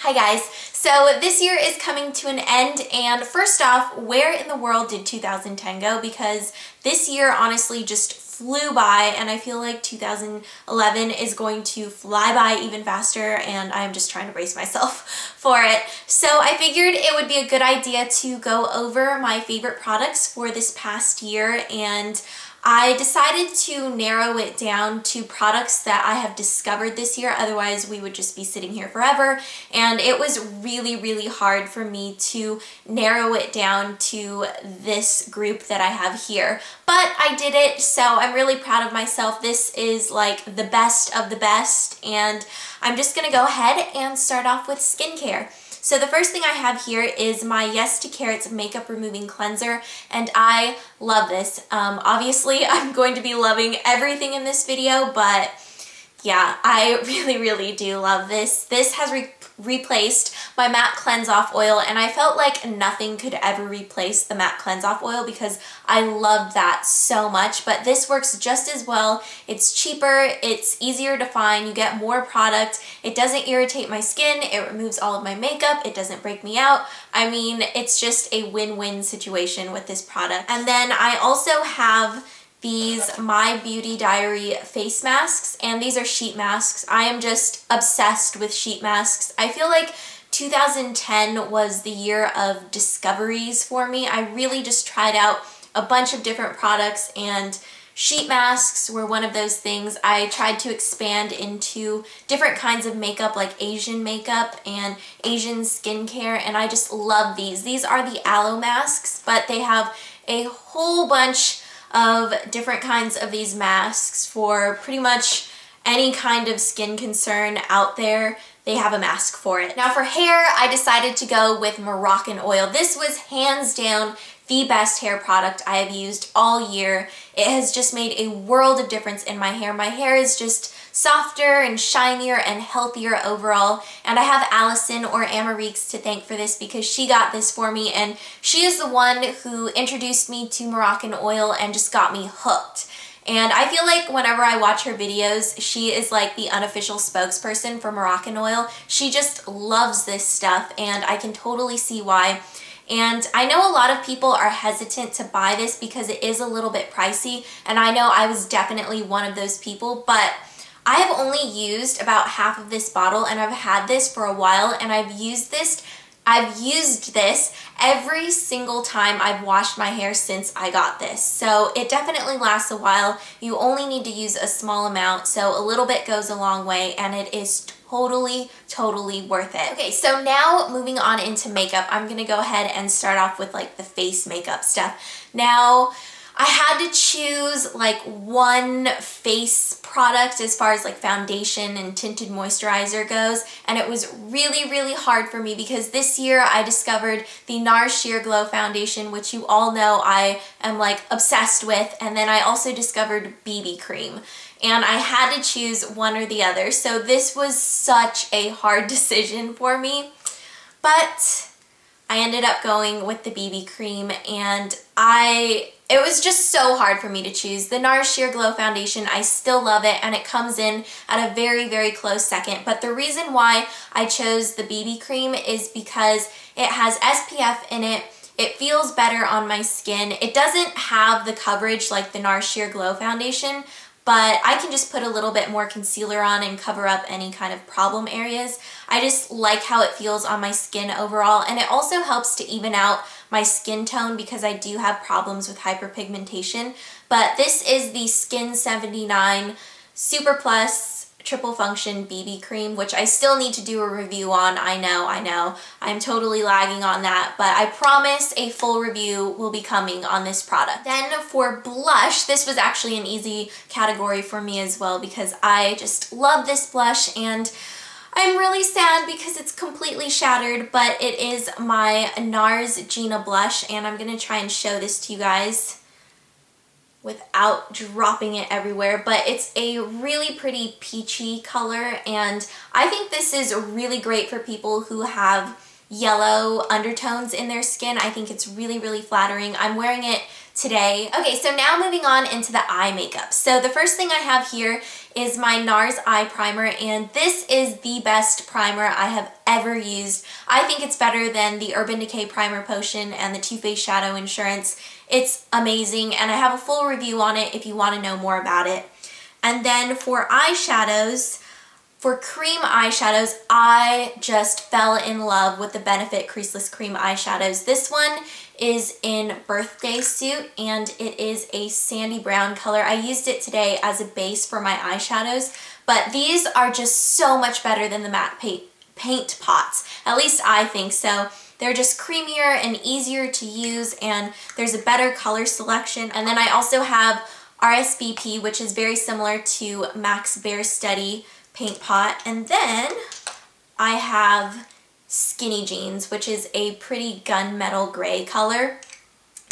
Hi guys, so this year is coming to an end, and first off, where in the world did 2010 go? Because this year honestly just flew by, and I feel like 2011 is going to fly by even faster, and I'm just trying to brace myself for it. So I figured it would be a good idea to go over my favorite products for this past year, and I decided to narrow it down to products that I have discovered this year, otherwise we would just be sitting here forever, and it was really hard for me to narrow it down to this group that I have here. But I did it, so I'm really proud of myself. This is like the best of the best, and I'm just gonna go ahead and start off with skincare. So the first thing I have here is my Yes to Carrots Makeup Removing Cleanser, and I love this. Obviously, I'm going to be loving everything in this video, but yeah, I really do love this. This has replaced my matte cleanse off oil, and I felt like nothing could ever replace the matte cleanse off oil because I loved that so much, but this works just as well. It's cheaper, it's easier to find, you get more product, it doesn't irritate my skin, it removes all of my makeup, it doesn't break me out. I mean, it's just a win-win situation with this product. And then I also have these My Beauty Diary face masks, and these are sheet masks. I am just obsessed with sheet masks. I feel like 2010 was the year of discoveries for me. I really just tried out a bunch of different products, and sheet masks were one of those things. I tried to expand into different kinds of makeup, like Asian makeup and Asian skincare, and I just love these. These are the Aloe masks, but they have a whole bunch of different kinds of these masks for pretty much any kind of skin concern out there. They have a mask for it. Now for hair, I decided to go with Moroccan Oil. This was hands down the best hair product I have used all year. It has just made a world of difference in my hair. My hair is just softer and shinier and healthier overall, and I have Allison, or Amarixe, to thank for this because she got this for me, and she is the one who introduced me to Moroccan Oil and just got me hooked. And I feel like whenever I watch her videos, she is like the unofficial spokesperson for Moroccan Oil. She just loves this stuff, and I can totally see why. And I know a lot of people are hesitant to buy this because it is a little bit pricey, and I know I was definitely one of those people, but I have only used about half of this bottle, and I've had this for a while, and I've used this every single time I've washed my hair since I got this. So it definitely lasts a while. You only need to use a small amount, so a little bit goes a long way, and it is totally worth it. Okay, so now moving on into makeup, I'm gonna go ahead and start off with like the face makeup stuff. Now, I had to choose like one face product as far as like foundation and tinted moisturizer goes, and it was really hard for me because this year I discovered the NARS Sheer Glow foundation, which you all know I am like obsessed with, and then I also discovered BB cream, and I had to choose one or the other. So this was such a hard decision for me, but I ended up going with the BB cream, and it was just so hard for me to choose. The NARS Sheer Glow foundation, I still love it, and it comes in at a very close second, but the reason why I chose the BB cream is because it has SPF in it. It feels better on my skin. It doesn't have the coverage like the NARS Sheer Glow foundation, but I can just put a little bit more concealer on and cover up any kind of problem areas. I just like how it feels on my skin overall, and it also helps to even out my skin tone because I do have problems with hyperpigmentation. But this is the Skin 79 Super Plus Triple Function BB Cream, which I still need to do a review on. I know. I'm totally lagging on that, but I promise a full review will be coming on this product. Then for blush, this was actually an easy category for me as well because I just love this blush, and I'm really sad because it's completely shattered, but it is my NARS Gina blush, and I'm gonna try and show this to you guys without dropping it everywhere, but it's a really pretty peachy color, and I think this is really great for people who have yellow undertones in their skin. I think it's really, really flattering. I'm wearing it today. Okay, so now moving on into the eye makeup. So the first thing I have here is my NARS eye primer, and this is the best primer I have ever used. I think it's better than the Urban Decay Primer Potion and the Too Faced Shadow Insurance. It's amazing, and I have a full review on it if you want to know more about it. And then for eyeshadows, for cream eyeshadows, I just fell in love with the Benefit Creaseless Cream Eyeshadows. This one is in Birthday Suit, and it is a sandy brown color. I used it today as a base for my eyeshadows, but these are just so much better than the matte paint pots. At least I think so. They're just creamier and easier to use, and there's a better color selection. And then I also have R.S.V.P, which is very similar to MAC's Bare Steady paint pot. And then I have Skinny Jeans, which is a pretty gunmetal gray color,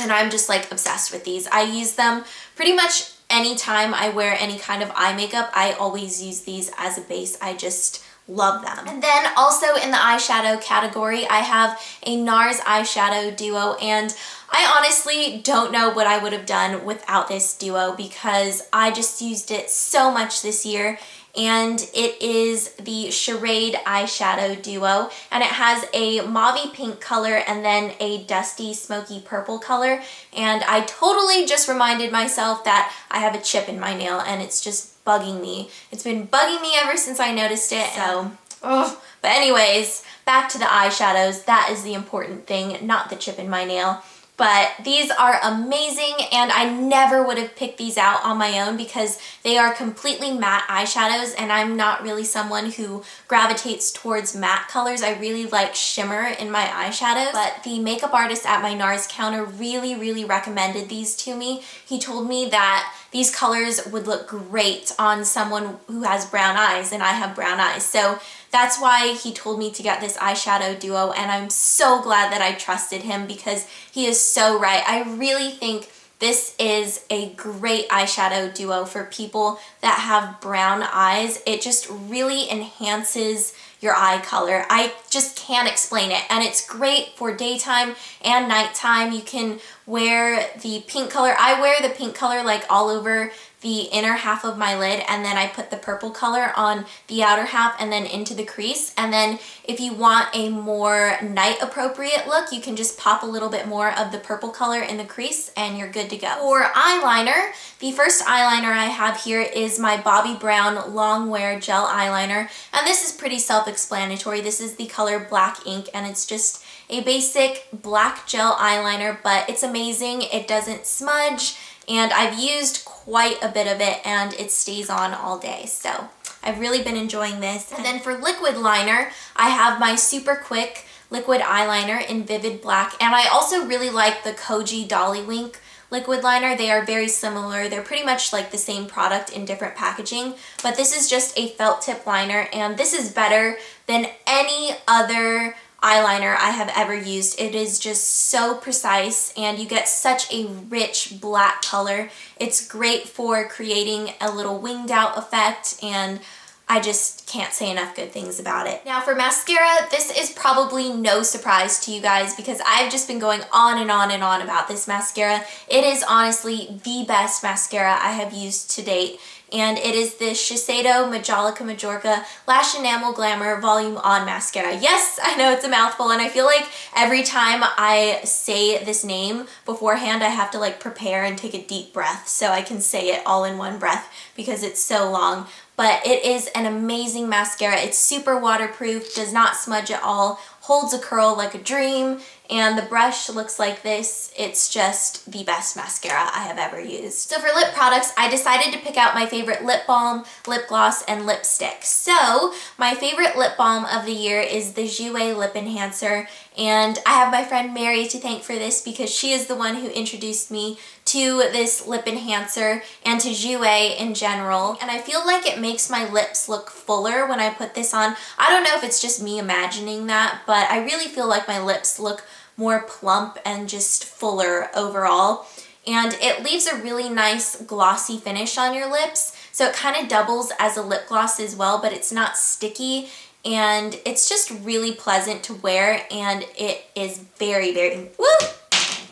and I'm just like obsessed with these. I use them pretty much anytime I wear any kind of eye makeup. I always use these as a base. I just love them. And then also in the eyeshadow category, I have a NARS eyeshadow duo, and I honestly don't know what I would have done without this duo because I just used it so much this year. And it is the Charade eyeshadow duo, and it has a mauvey pink color and then a dusty smoky purple color, and I totally just reminded myself that I have a chip in my nail and it's just bugging me. It's been bugging me ever since I noticed it, so ugh. But anyways, back to the eyeshadows. That is the important thing, not the chip in my nail. But these are amazing, and I never would have picked these out on my own because they are completely matte eyeshadows, and I'm not really someone who gravitates towards matte colors. I really like shimmer in my eyeshadows, but the makeup artist at my NARS counter really, really recommended these to me. He told me that these colors would look great on someone who has brown eyes, and I have brown eyes. So that's why he told me to get this eyeshadow duo, and I'm so glad that I trusted him because he is so right. I really think this is a great eyeshadow duo for people that have brown eyes. It just really enhances your eye color. I just can't explain it, and it's great for daytime and nighttime. You can wear the pink color. I wear the pink color like all over the inner half of my lid, and then I put the purple color on the outer half and then into the crease. And then if you want a more night appropriate look, you can just pop a little bit more of the purple color in the crease and you're good to go. For eyeliner, the first eyeliner I have here is my Bobbi Brown Long Wear Gel Eyeliner, and this is pretty self-explanatory. This is the color Black Ink, and it's just a basic black gel eyeliner, but it's amazing. It doesn't smudge, and I've used quite a bit of it and it stays on all day, so I've really been enjoying this. And then for liquid liner, I have my Super Quick liquid eyeliner in Vivid Black, and I also really like the Koji Dolly Wink liquid liner. They are very similar. They're pretty much like the same product in different packaging, but this is just a felt tip liner, and this is better than any other eyeliner I have ever used. It is just so precise, and you get such a rich black color. It's great for creating a little winged out effect, and I just can't say enough good things about it. Now for mascara, this is probably no surprise to you guys because I've just been going on and on and on about this mascara. It is honestly the best mascara I have used to date, and it is the Shiseido Majolica Lash Enamel Glamour Volume On Mascara. Yes, I know it's a mouthful, and I feel like every time I say this name beforehand, I have to like prepare and take a deep breath so I can say it all in one breath because it's so long. But it is an amazing mascara. It's super waterproof, does not smudge at all, holds a curl like a dream, and the brush looks like this. It's just the best mascara I have ever used. So for lip products, I decided to pick out my favorite lip balm, lip gloss, and lipstick. So my favorite lip balm of the year is the Jouer Lip Enhancer, and I have my friend Mary to thank for this because she is the one who introduced me to this lip enhancer and to Jouer in general, and I feel like it makes my lips look fuller when I put this on. I don't know if it's just me imagining that, but I really feel like my lips look more plump and just fuller overall, and it leaves a really nice glossy finish on your lips, so it kind of doubles as a lip gloss as well, but it's not sticky, and it's just really pleasant to wear, and it is very, very, woo,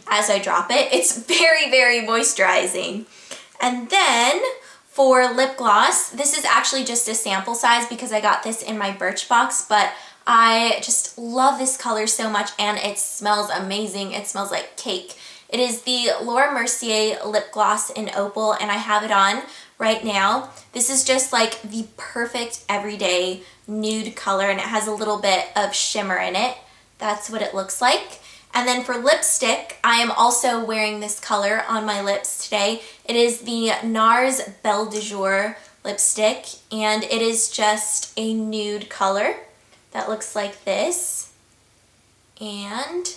as I drop it, it's very, very moisturizing. And then for lip gloss, this is actually just a sample size because I got this in my Birchbox, but I just love this color so much, and it smells amazing. It smells like cake. It is the Laura Mercier lip gloss in Opal, and I have it on right now. This is just like the perfect everyday nude color, and it has a little bit of shimmer in it. That's what it looks like. And then for lipstick, I am also wearing this color on my lips today. It is the NARS Belle De Jour lipstick, and it is just a nude color that looks like this. And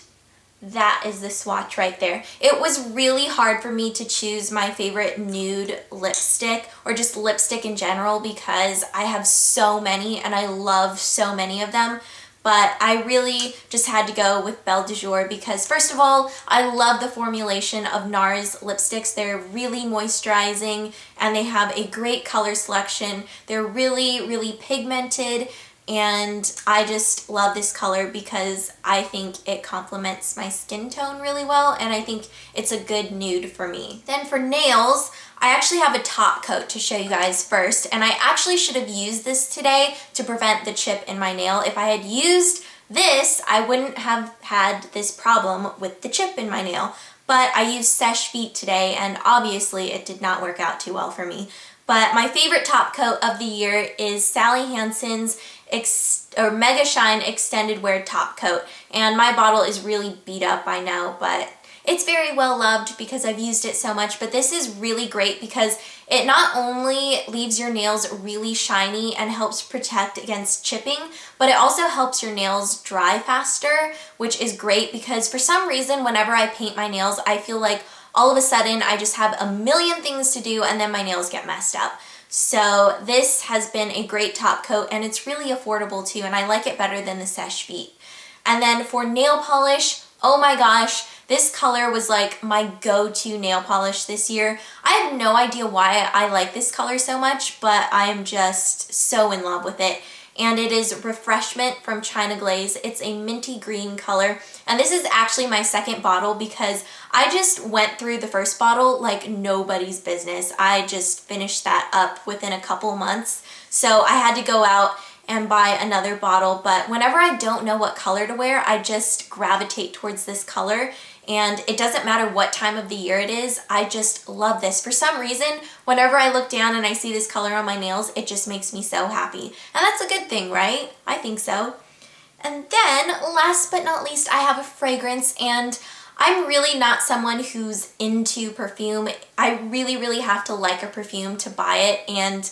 that is the swatch right there. It was really hard for me to choose my favorite nude lipstick, or just lipstick in general, because I have so many and I love so many of them. But I really just had to go with Belle De Jour because, first of all, I love the formulation of NARS lipsticks. They're really moisturizing, and they have a great color selection. They're really, really pigmented, and I just love this color because I think it complements my skin tone really well, and I think it's a good nude for me. Then for nails, I actually have a top coat to show you guys first, and I actually should have used this today to prevent the chip in my nail. If I had used this, I wouldn't have had this problem with the chip in my nail, but I used R.S.V.P today, and obviously it did not work out too well for me. But my favorite top coat of the year is Sally Hansen's Mega Shine Extended Wear Top Coat, and my bottle is really beat up by now, but it's very well loved because I've used it so much. But this is really great because it not only leaves your nails really shiny and helps protect against chipping, but it also helps your nails dry faster, which is great because for some reason whenever I paint my nails, I feel like all of a sudden I just have a million things to do and then my nails get messed up. So this has been a great top coat, and it's really affordable too, and I like it better than the R.S.V.P. And then for nail polish, oh my gosh, this color was like my go-to nail polish this year. I have no idea why I like this color so much, but I'm just so in love with it. And it is Refreshmint from China Glaze. It's a minty green color. And this is actually my second bottle because I just went through the first bottle like nobody's business. I just finished that up within a couple months. So I had to go out and buy another bottle. But whenever I don't know what color to wear, I just gravitate towards this color. And it doesn't matter what time of the year it is, I just love this. For some reason, whenever I look down and I see this color on my nails, it just makes me so happy. And that's a good thing, right? I think so. And then, last but not least, I have a fragrance, and I'm really not someone who's into perfume. I really, really have to like a perfume to buy it, and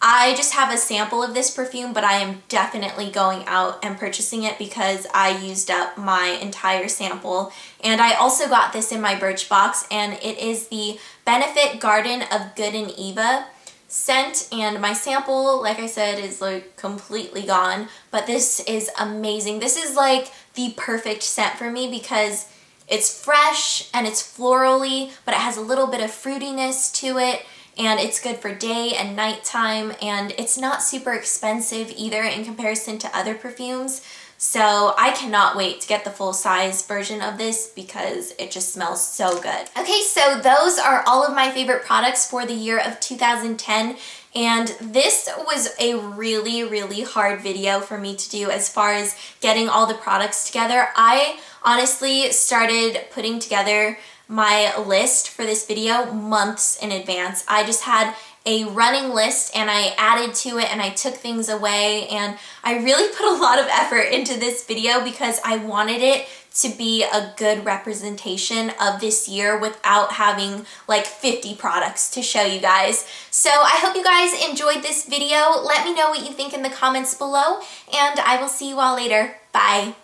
I just have a sample of this perfume, but I am definitely going out and purchasing it because I used up my entire sample. And I also got this in my Birchbox, and it is the Benefit Garden of Good and Eva scent, and my sample, like I said, is like completely gone, but this is amazing. This is like the perfect scent for me because it's fresh and it's florally, but it has a little bit of fruitiness to it. And it's good for day and nighttime, and it's not super expensive either in comparison to other perfumes. So I cannot wait to get the full size version of this because it just smells so good. Okay, so those are all of my favorite products for the year of 2010. And this was a really, really hard video for me to do as far as getting all the products together. I honestly started putting together my list for this video months in advance. I just had a running list and I added to it and I took things away, and I really put a lot of effort into this video because I wanted it to be a good representation of this year without having like 50 products to show you guys. So I hope you guys enjoyed this video. Let me know what you think in the comments below, and I will see you all later. Bye.